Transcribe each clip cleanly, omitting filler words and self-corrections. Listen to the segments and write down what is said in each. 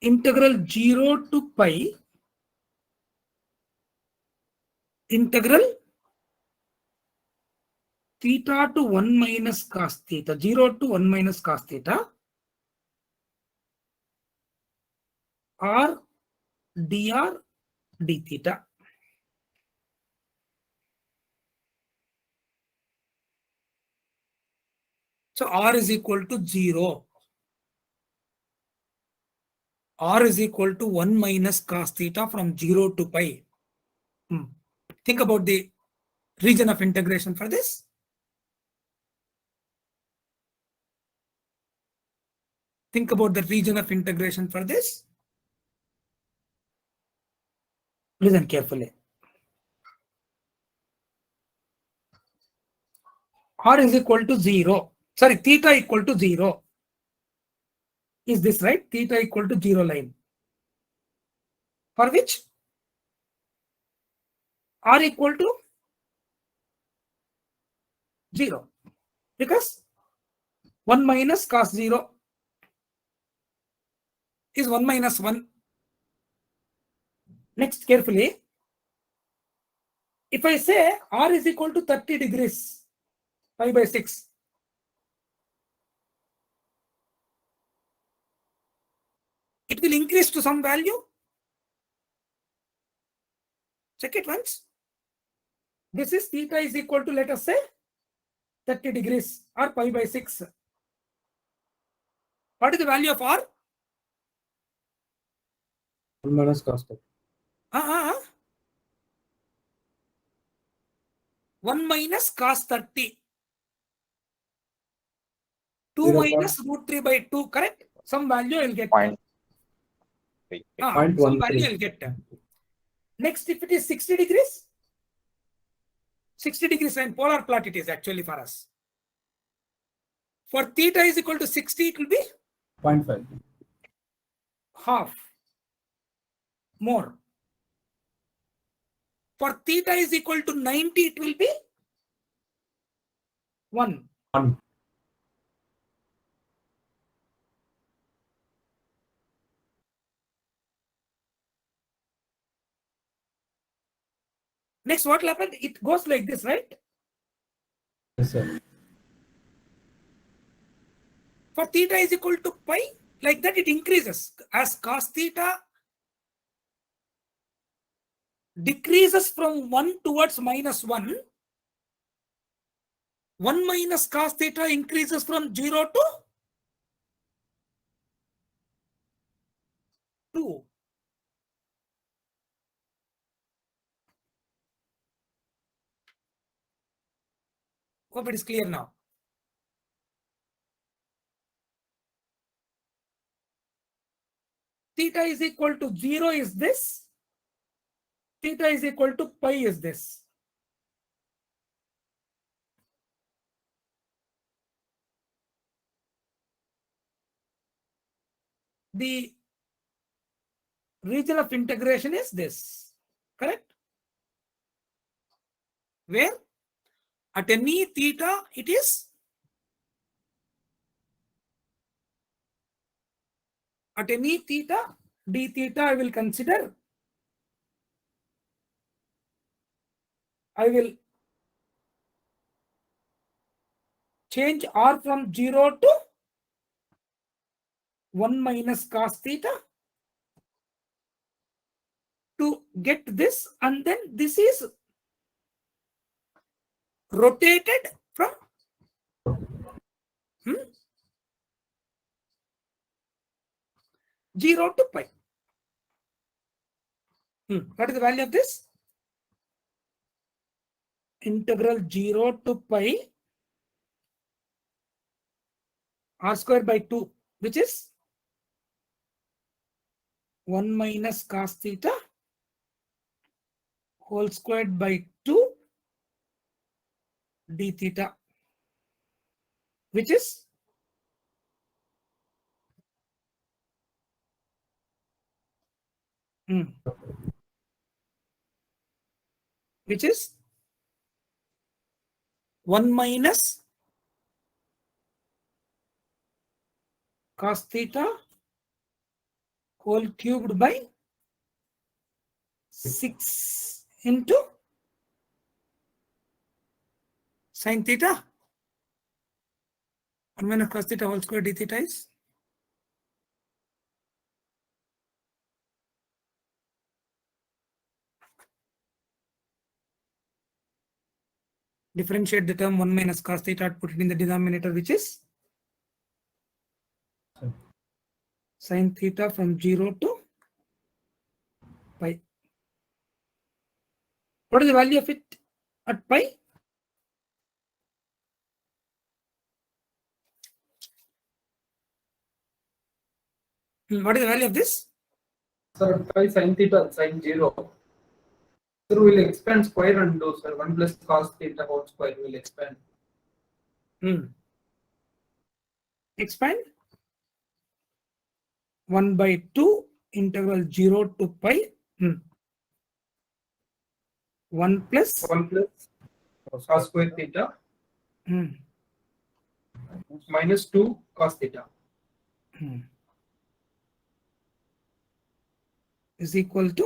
integral 0 to pi integral theta to 1 minus cos theta, 0 to 1 minus cos theta, or dr d theta. So r is equal to 0. R is equal to 1 minus cos theta from 0 to pi. Think about the region of integration for this. Think about the region of integration for this. Listen carefully. R is equal to 0. Sorry, theta equal to 0. Is this right? Theta equal to 0 line. For which R equal to 0. Because 1 minus cos 0 is 1 minus 1. Next, carefully. If I say R is equal to 30 degrees, pi by 6. It will increase to some value. Check it once. This is theta is equal to, let us say, 30 degrees or pi by 6. What is the value of R? 1 minus cos theta. 1 minus cos 30. 2 minus root 3 by 2, correct? Some value I'll get. Some value I'll get. Next, if it is 60 degrees, 60 degrees and polar plot it is actually for us. For theta is equal to 60, it will be 0.5. Half. More. For theta is equal to 90, it will be 1. 1. Next, what will happen? It goes like this, right? Yes, sir. For theta is equal to pi, like that it increases. As cos theta decreases from 1 towards minus 1, 1 minus cos theta increases from 0 to 2. Hope it is clear now. Theta is equal to 0 is this. Theta is equal to pi is this. The region of integration is this, correct? Where at any theta it is at any theta d theta I will consider. I will change R from 0 to 1 minus cos theta to get this, and then this is rotated from 0 to pi. What is the value of this? Integral 0 to pi r square by 2, which is 1 minus cos theta whole squared by 2 d theta, which is which is 1 minus cos theta whole cubed by 6 into sin theta. 1 minus cos theta whole square d theta is differentiate the term 1 minus cos theta, put it in the denominator, which is sin theta from 0 to pi. What is the value of it at pi? What is the value of this? Sir, pi sin theta and sin 0. Sir, we'll expand square and do, sir. 1 plus cos theta whole square will expand. Expand 1 by 2 integral 0 to pi 1 plus 1 plus cos square theta minus 2 cos theta. Is equal to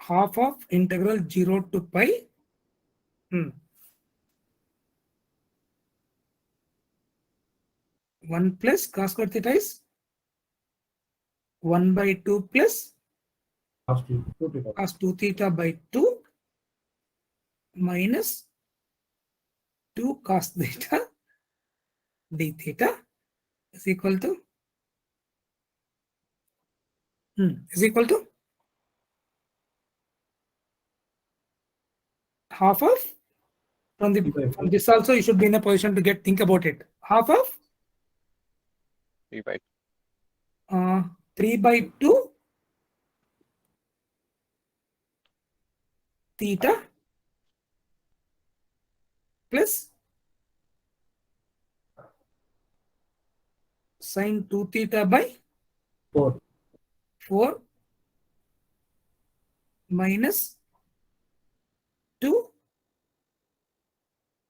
half of integral 0 to pi 1 plus cos square theta is 1 by 2 plus cos 2 theta by 2 minus 2 cos theta d theta is equal to half of from this also you should be in a position to think about it. Half of 3 by 2 theta plus sin 2 theta by 4 minus 2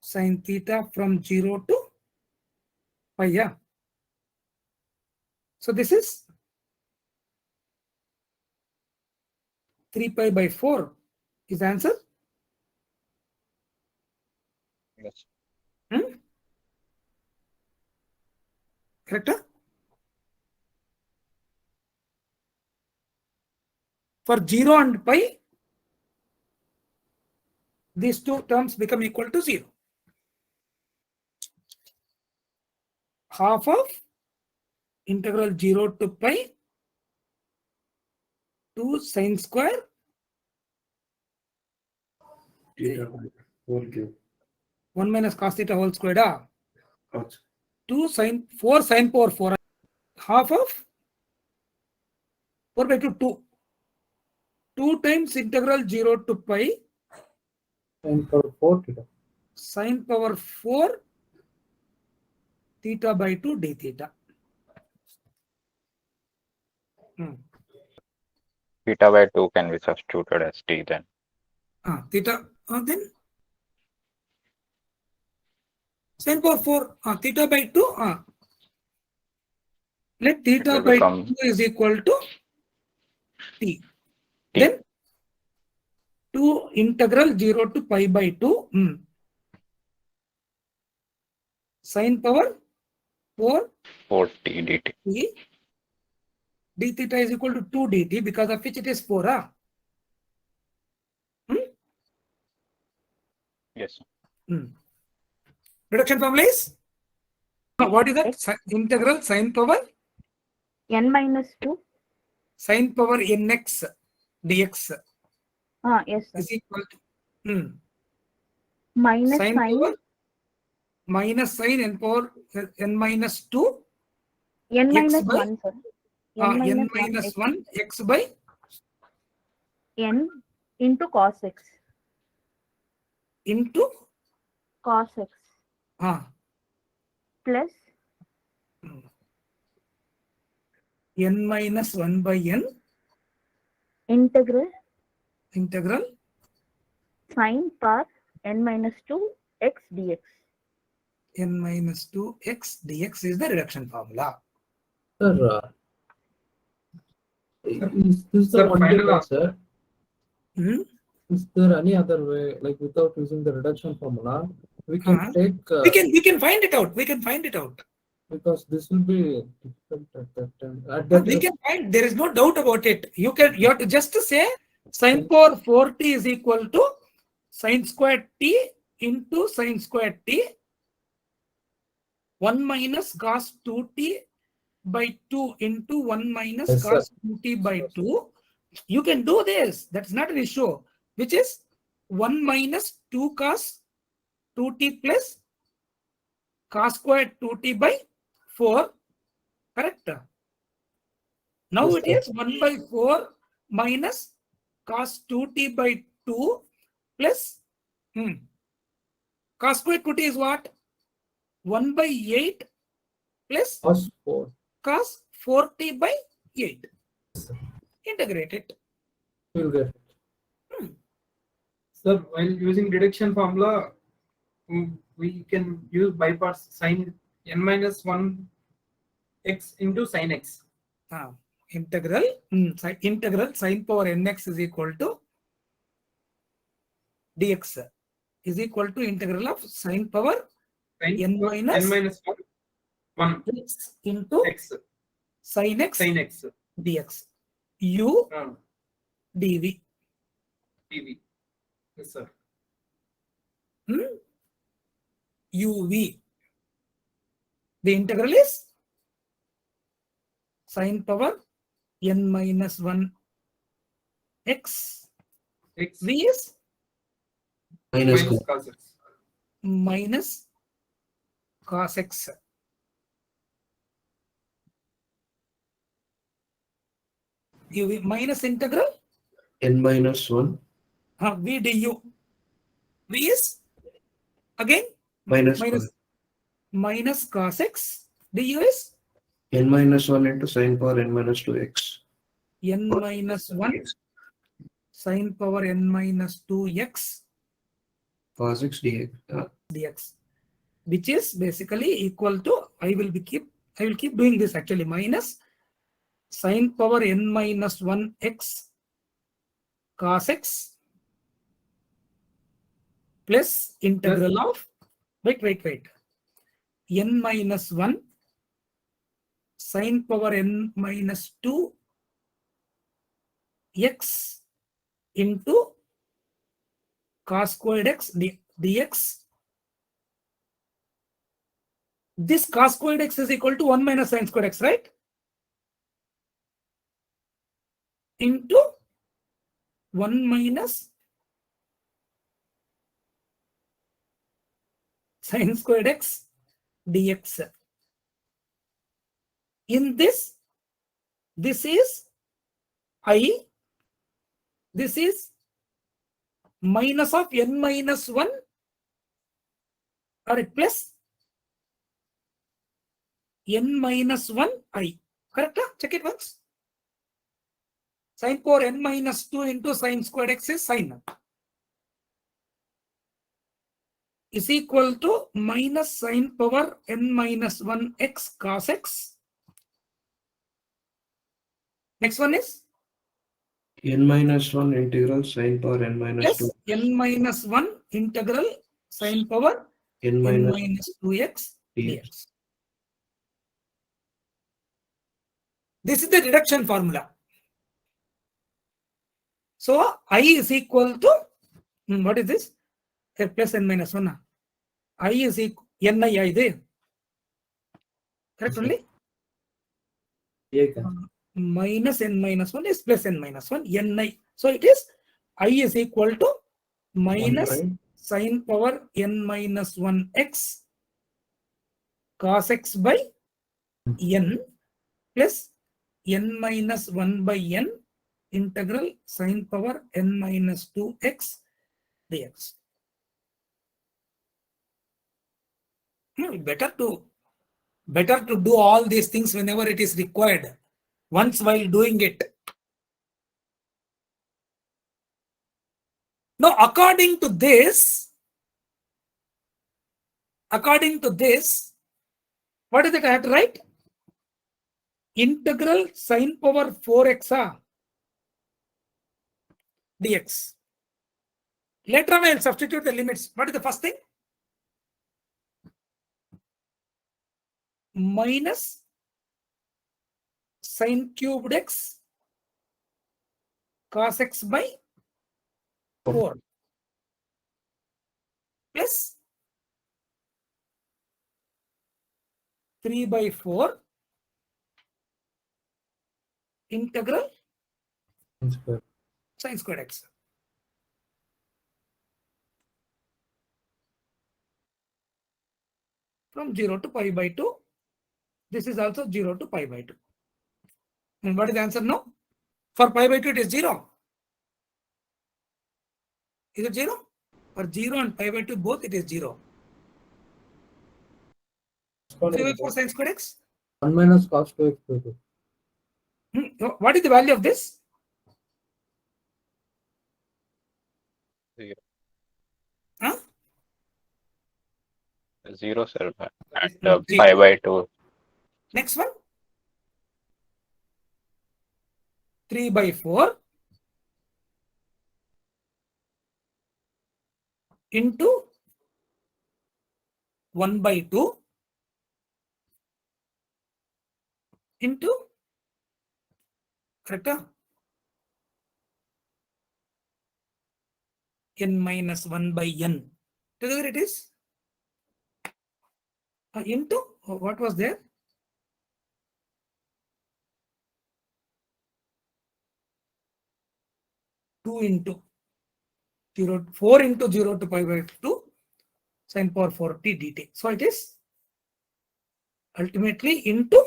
sin theta from 0 to pi. Yeah. So this is 3 pi by 4 is the answer. Yes. Correct? For 0 and pi, these two terms become equal to 0. Half of integral 0 to pi 2 sin square 1 minus cos theta whole square 2 sin 4 sin power 4 half of 4 by 2 2 times integral 0 to pi Sin power 4 theta. sin power 4 theta by 2 d theta. Theta by 2 can be substituted as t then. Theta then sin power 4 theta by 2 let theta by 2 is equal to t. Then 2 integral 0 to pi by 2 sin power 4 4t dt. d theta is equal to 2 dt, because of which it is 4. Yes. Reduction formula is what is that? Integral sin power n minus 2 sin power nx dx yes sir. is equal to Minus sin sin power minus sin n power n minus 2 n x minus by 1 sir. n minus 1 x by n into cos x into cos x plus n minus 1 by n integral sin power n minus 2 x dx. n minus 2 x dx is the reduction formula. Sir, is this Sir, the one final way, answer. sir? Hmm? Is there any other way, like without using the reduction formula, we can take We can find it out. We can find it out. because this will be difficult at that time. At No, that we can find. There is no doubt about it. You have to just say sine power 4t is equal to sine squared t into sine squared t 1 minus cos 2t by 2 into 1 minus Yes, cos sir. 2t by 2. You can do this. That's not an issue. Which is 1 minus 2 cos 2t plus cos squared 2t by 4. Correct? Now Yes, it sir. is 1 by 4 minus cos 2t by 2 plus cos squared 2t is what? 1 by 8 plus Cos 4. cos 4t by 8. Integrate it. We'll get it. Sir, while using reduction formula, we can use by parts sine n minus 1 x into sine x. Integral sine power nx is equal to dx is equal to integral of sine power Sine n minus 1 x into x sin x sin x dx u dv. dv. Yes, sir. uv. The integral is sine power n minus 1 x. X V is Minus minus cos x. minus cos x. uv minus integral n minus 1 v du. V is again minus minus cos x. Du is n minus 1 into sine power n minus 2x. n minus 1 sine power n minus 2x Cos x dx. dx, which is basically equal to I will keep doing this actually minus sine power n minus 1 x cos x plus integral of wait n minus 1 sine power n minus 2 x into cos squared x dx. This cos squared x is equal to 1 minus sine squared x, right? Into 1 minus sine squared x dx. In this is I, this is minus of n minus 1 or plus n minus 1 I. Correct? Check it once. Sine power n minus 2 into sine squared x is sine. Is equal to minus sine power n minus 1 x cos x. Next one is n minus 1 integral sine power n minus plus 2 n minus 1 integral sine power n n minus minus 2x dx. This is the reduction formula. So I is equal to what is this? Plus n minus 1. I is equal ni I. Correct only? Minus n minus 1 is plus n minus 1 ni. So it is I is equal to minus sine power n minus 1 x cos x by n plus n minus 1 by n integral sine power n minus 2x dx. Better to do all these things whenever it is required. Once while doing it. Now, according to this, what is it I have to write? integral sine power 4x dx. Later on I will substitute the limits. What is the first thing? Minus sine cubed x cos x by 4 plus 3 by 4 integral Square. sine squared x. From 0 to pi by 2. This is also 0 to pi by 2. And what is the answer now? For pi by 2 it is 0. Is it 0? For 0 and pi by 2 both it is 0. 3 by 4 sine squared x. 1 minus cos 2x by 2. What is the value of this? 0. Huh? 0, sir. And Zero. pi by 2. Next one. 3 by 4 into 1 by 2 into, correct? N minus 1 by n. Together it is into, what was there? Two into 0, 4 into 0 to pi by 2 sine power 4t dt. So it is ultimately into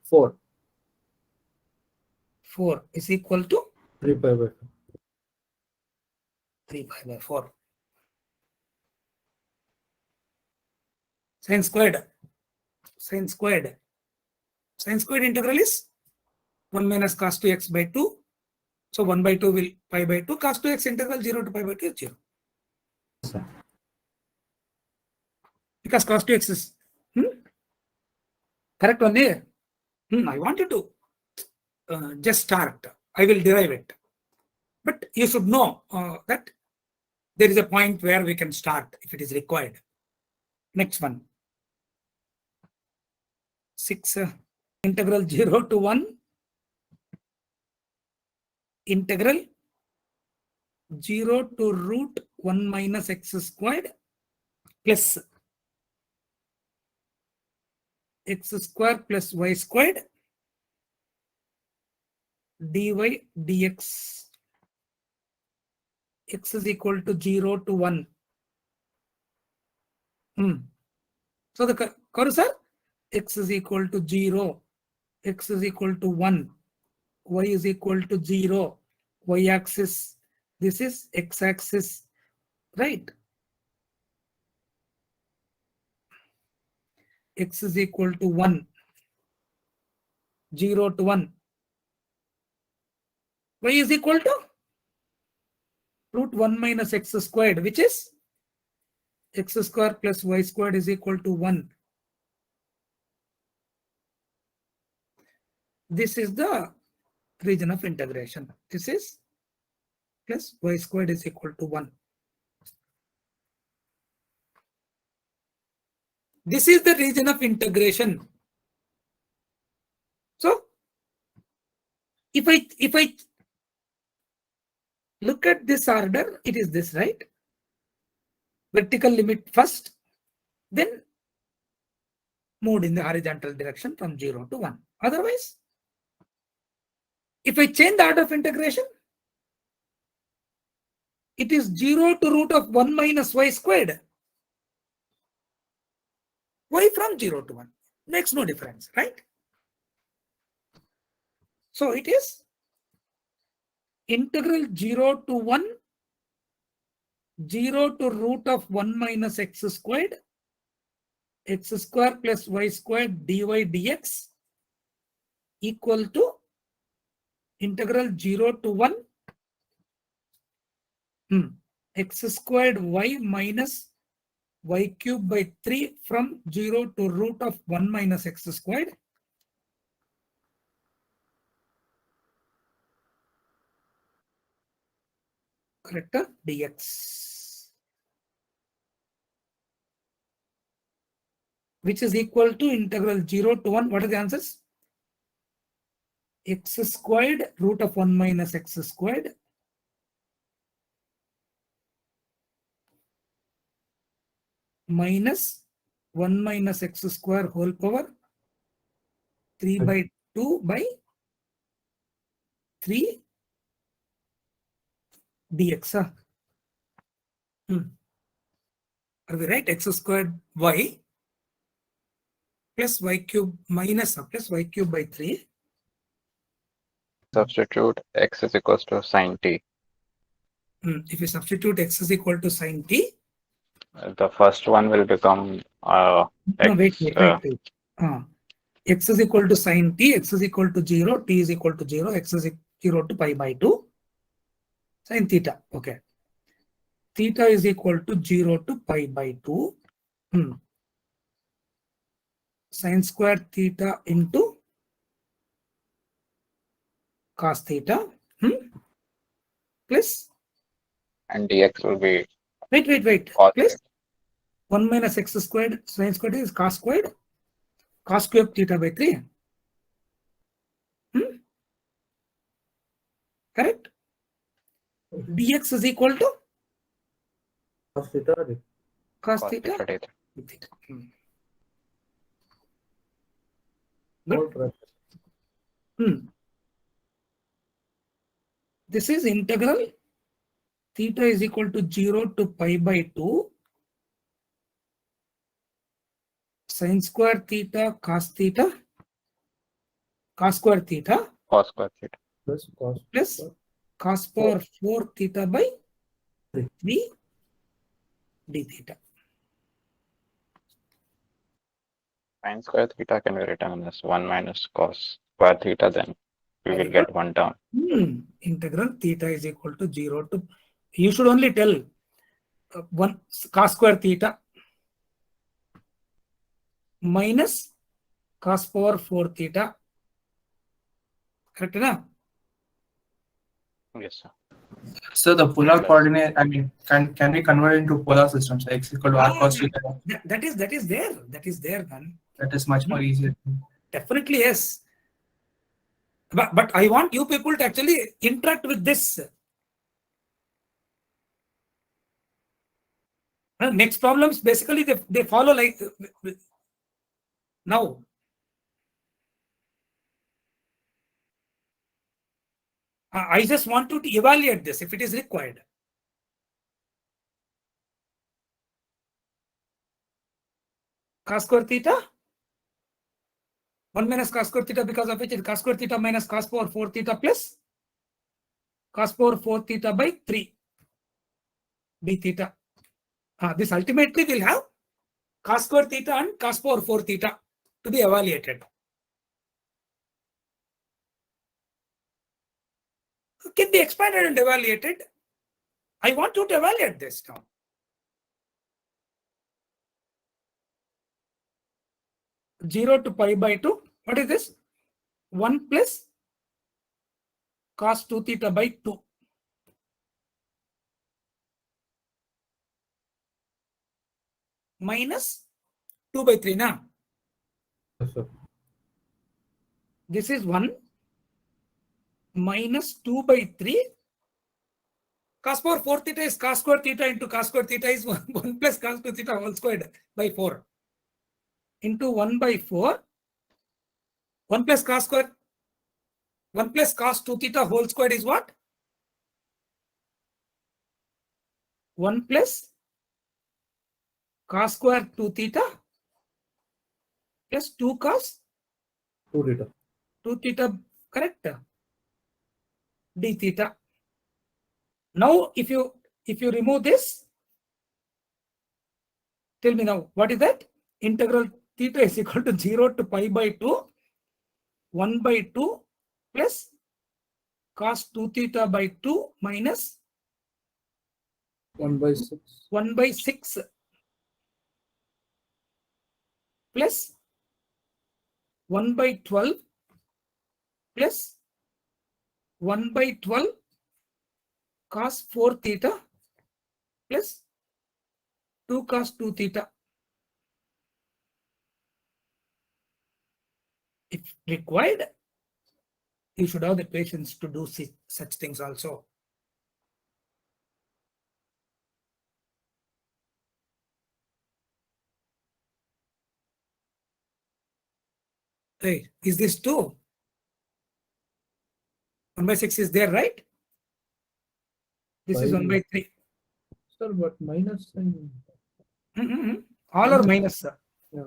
4. 4 is equal to 3 pi by 2. 3 pi by 4. Sine squared. Sine squared. Sine squared integral is 1 minus cos 2x by 2. So 1 by 2 will pi by 2. Cos 2x integral 0 to pi by 2 is 0. Sir. Because cos 2x is correct one here. I want you to just start. I will derive it. But you should know that there is a point where we can start if it is required. Next one. 6 integral 0 to 1 integral 0 to root 1 minus x squared plus x square plus y squared dy dx. X is equal to 0 to 1. So the cursor, x is equal to 0, x is equal to 1, y is equal to 0, y axis, this is x axis, right? X is equal to 1, 0 to 1. Y is equal to root 1 minus x squared, which is x square plus y squared is equal to 1. This is the region of integration. This is plus y squared is equal to 1. This is the region of integration. So if I look at this order, it is this, right? Vertical limit first, then moved in the horizontal direction from 0 to 1. Otherwise, if I change the order of integration, it is 0 to root of 1 minus y squared. Y from 0 to 1 makes no difference, right? So it is integral 0 to 1, 0 to root of 1 minus x squared plus y squared dy dx equal to integral 0 to 1 x squared y minus y cube by 3 from 0 to root of 1 minus x squared correct? Dx, which is equal to integral 0 to 1. What are the answers? X squared root of 1 minus x squared minus 1 minus x square whole power 3 by 2 by 3 dx. Are we right? X squared y plus y cube minus plus y cube by 3. Substitute x is equals to sine t. If you substitute x is equal to sine t, The first one will become no, wait. x. X is equal to sine t, x is equal to 0, t is equal to 0, x is 0 to pi by 2, sine theta. Okay. Theta is equal to 0 to pi by 2. Sine square theta into cos theta plus, And dx will be wait, cos plus x. 1 minus x squared, sine squared is cos squared, cos cube theta by 3. Correct? Dx is equal to Cos theta. cos Cos theta. theta d. Theta. All right. This is integral theta is equal to 0 to pi by 2 sine square theta cos theta cos square theta Cos square theta. plus cos power 4 theta by 3 d theta. Sine square theta can be written as 1 minus cos square theta, then we will get 1 term. Integral theta is equal to 0 to, you should only tell 1 cos square theta minus cos power 4 theta. Correct na? Yes, sir. So the polar coordinate, I mean, can be converted into polar systems, like x equal to r cos theta. That is there. That is there, man. That is much more easier. Definitely yes. But I want you people to actually interact with this. Next problems basically they follow like now. I just want you to evaluate this if it is required. Cos square theta 1 minus cos square theta, because of which is cos square theta minus cos power 4 theta plus cos power 4 theta by 3 d theta. This ultimately will have cos square theta and cos power 4 theta to be evaluated. Can be expanded and evaluated. I want you to evaluate this now. Zero to pi by 2. What is this? 1 plus cos 2 theta by 2. Minus 2 by 3 now. Yes, sir. This is 1 minus 2 by 3. Cos power 4 theta is cos square theta into cos square theta is 1 plus cos 2 theta whole squared by 4 into 1 by 4. 1 plus cos square 1 plus cos 2 theta whole squared is what? 1 plus cos square 2 theta plus 2 cos 2 theta. 2 theta, correct? D theta. Now if you remove this, tell me now what is that? Integral theta is equal to 0 to pi by 2 1 by 2 plus cos 2 theta by 2 minus 1 by 6. 1 by 6 plus 1 by 12 plus 1 by 12 cos 4 theta plus 2 cos 2 theta. If required, you should have the patience to do such things also. Hey, is this 2? 1 by 6 is there, right? This is 1 by 3. Sir, but minus sign. All are minus, sir. Yeah.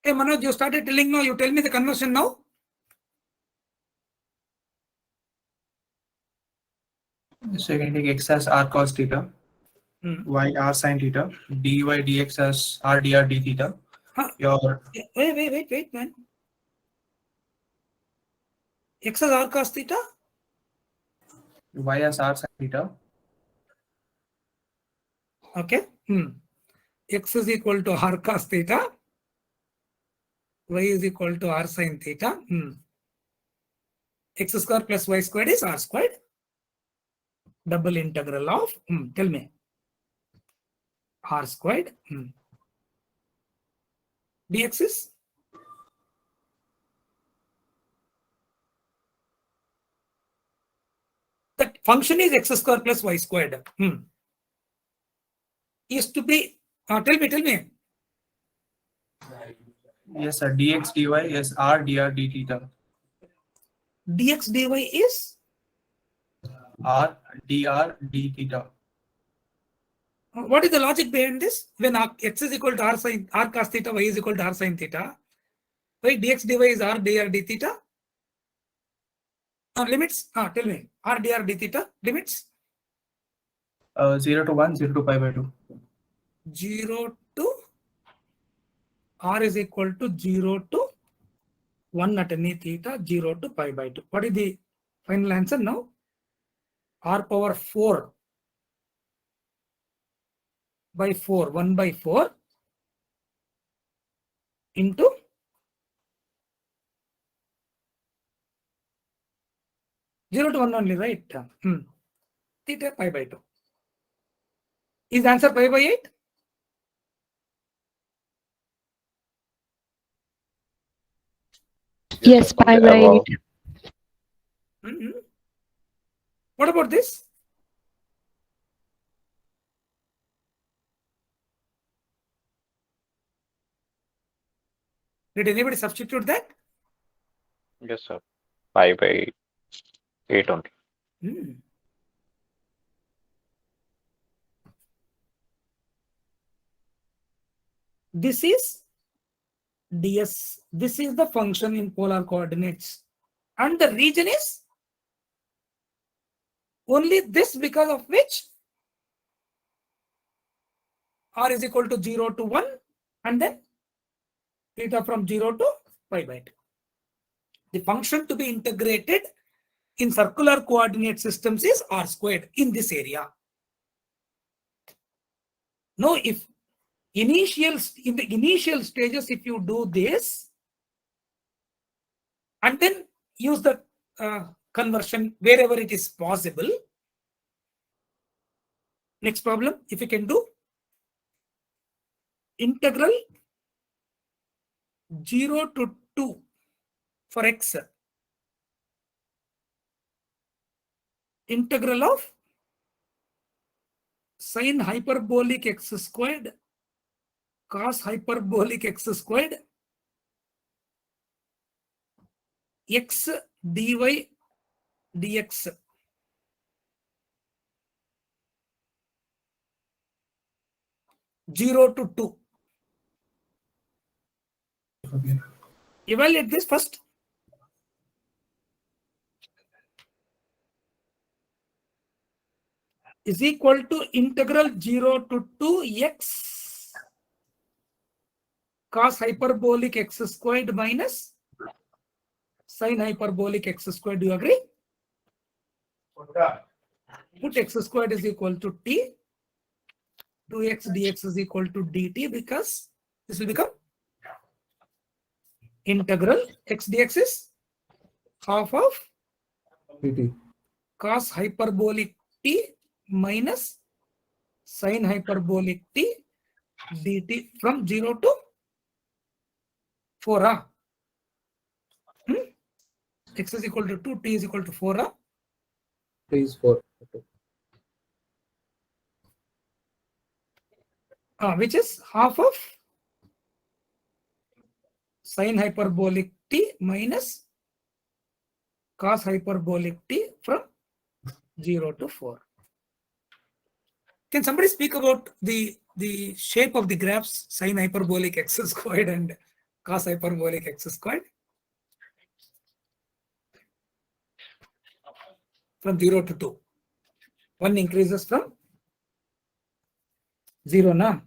Hey, Manoj, you started telling now. You tell me the conversion now. So you can take x as r cos theta, y r sin theta, dy dx as r dr d theta. Huh? Your Wait, man. X as r cos theta? y as r sin theta. Okay. X is equal to r cos theta. Y is equal to r sin theta. X square plus y squared is r squared. Double integral of, tell me, r squared. Dx is? That function is x square plus y squared. Is to be, tell me. Yes, sir. Dx dy is r dr d theta. Dx dy is? R dr d theta. What is the logic behind this? When x is equal to r cos theta, y is equal to r sin theta, why dx dy is r dr d theta? Limits? Tell me. R dr d theta limits? 0 to 1, 0 to pi by 2. 0 to r is equal to 0 to 1 at any theta, 0 to pi by 2. What is the final answer now? R power 4 by 4, 1 by 4 into 0 to 1 only, right? Theta pi by 2. Is the answer pi by 8? Yes, pi by 8. What about this? Did anybody substitute that? Yes, sir. Pi by 8 only. This is ds. This is the function in polar coordinates. And the region is only this, because of which r is equal to 0 to 1 and then theta from 0 to pi by 2. The function to be integrated in circular coordinate systems is r squared in this area. Now, if in the initial stages, if you do this and then use the conversion wherever it is possible. Next problem, if you can do integral 0 to 2 for x, integral of sin hyperbolic x squared cos hyperbolic x squared x dy dx. Zero to 2. Evaluate this first. Is equal to integral 0 to 2 x cos hyperbolic x squared minus sin hyperbolic x squared. Do you agree? Put x squared is equal to t. 2x dx is equal to dt, because this will become integral x dx is half of dt. cos hyperbolic t minus sin hyperbolic t dt from 0 to 4. X is equal to 2, t is equal to 4. T is 4. Okay. Which is half of sin hyperbolic t minus cos hyperbolic t from 0 to 4. Can somebody speak about the shape of the graphs sin hyperbolic x squared and cos hyperbolic x squared? From 0 to 2. One increases from 0 now.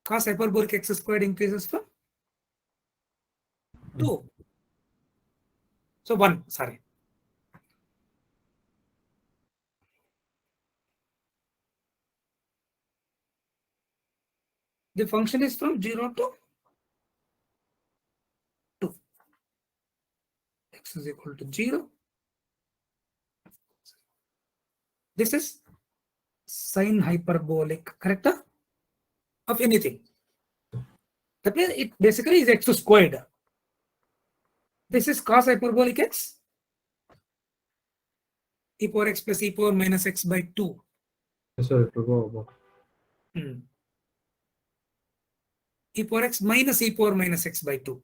Cos hyperbolic x squared increases from 2. So 1, sorry. The function is from 0 to 2. X is equal to 0. This is sin hyperbolic, correct? Of anything. That means it basically is x squared. This is cos hyperbolic x. E power x plus e power minus x by 2. Yes, sir, it will go above. E power x minus e power minus x by 2.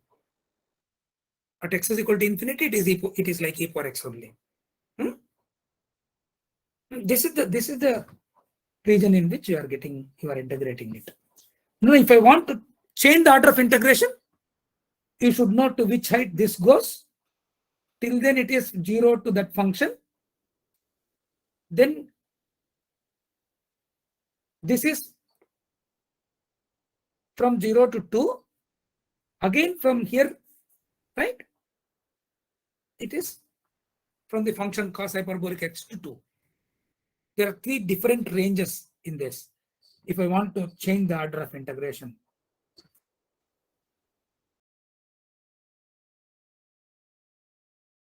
At x is equal to infinity, it is like e power x only. This is the region in which you are integrating it. Now, if I want to change the order of integration, you should know to which height this goes. Till then it is 0 to that function. Then this is from 0 to 2. Again from here, right? It is from the function cos hyperbolic x to 2. There are 3 different ranges in this. If I want to change the order of integration,